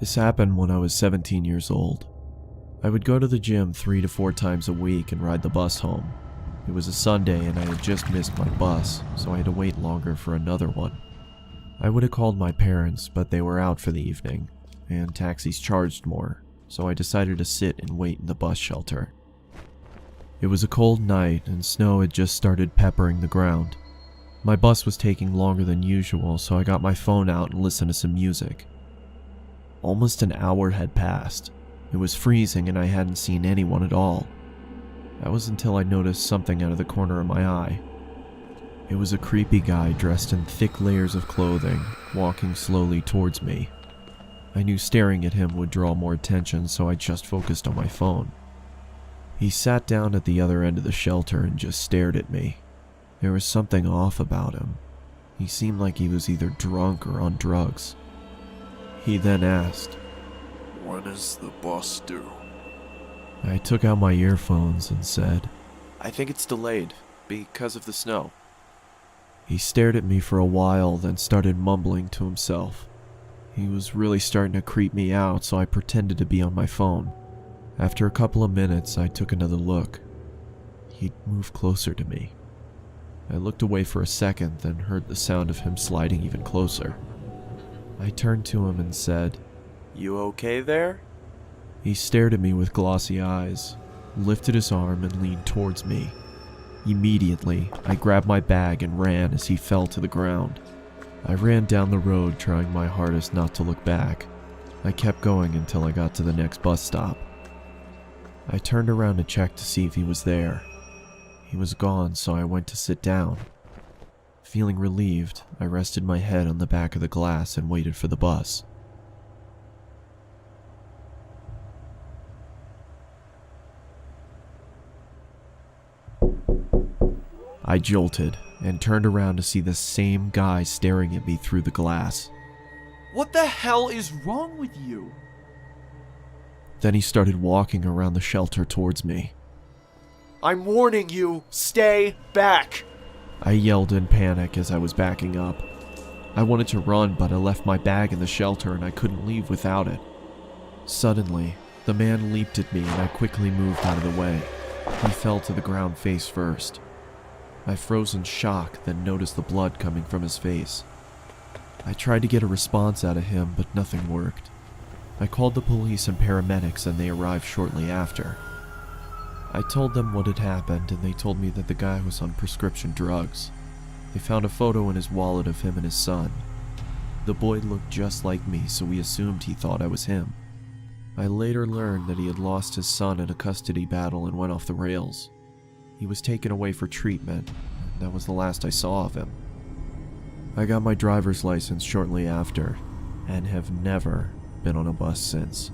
This happened when I was 17 years old. I would go to the gym 3 to 4 times a week and ride the bus home. It was a Sunday and I had just missed my bus, so I had to wait longer for another one. I would have called my parents, but they were out for the evening, and taxis charged more, so I decided to sit and wait in the bus shelter. It was a cold night and snow had just started peppering the ground. My bus was taking longer than usual, so I got my phone out and listened to some music. Almost an hour had passed. It was freezing and I hadn't seen anyone at all. That was until I noticed something out of the corner of my eye. It was a creepy guy dressed in thick layers of clothing, walking slowly towards me. I knew staring at him would draw more attention, so I just focused on my phone. He sat down at the other end of the shelter and just stared at me. There was something off about him. He seemed like he was either drunk or on drugs. He then asked, "When is the bus due?" I took out my earphones and said, "I think it's delayed, because of the snow." He stared at me for a while, then started mumbling to himself. He was really starting to creep me out, so I pretended to be on my phone. After a couple of minutes, I took another look. He'd moved closer to me. I looked away for a second, then heard the sound of him sliding even closer. I turned to him and said, "You okay there?" He stared at me with glossy eyes, lifted his arm and leaned towards me. Immediately, I grabbed my bag and ran as he fell to the ground. I ran down the road, trying my hardest not to look back. I kept going until I got to the next bus stop. I turned around to check to see if he was there. He was gone, so I went to sit down. Feeling relieved, I rested my head on the back of the glass and waited for the bus. I jolted and turned around to see the same guy staring at me through the glass. What the hell is wrong with you? Then he started walking around the shelter towards me. I'm warning you, stay back! I yelled in panic as I was backing up. I wanted to run, but I left my bag in the shelter and I couldn't leave without it. Suddenly, the man leaped at me and I quickly moved out of the way. He fell to the ground face first. I froze in shock, then noticed the blood coming from his face. I tried to get a response out of him, but nothing worked. I called the police and paramedics and they arrived shortly after. I told them what had happened and they told me that the guy was on prescription drugs. They found a photo in his wallet of him and his son. The boy looked just like me, so we assumed he thought I was him. I later learned that he had lost his son in a custody battle and went off the rails. He was taken away for treatment, and that was the last I saw of him. I got my driver's license shortly after, and have never been on a bus since.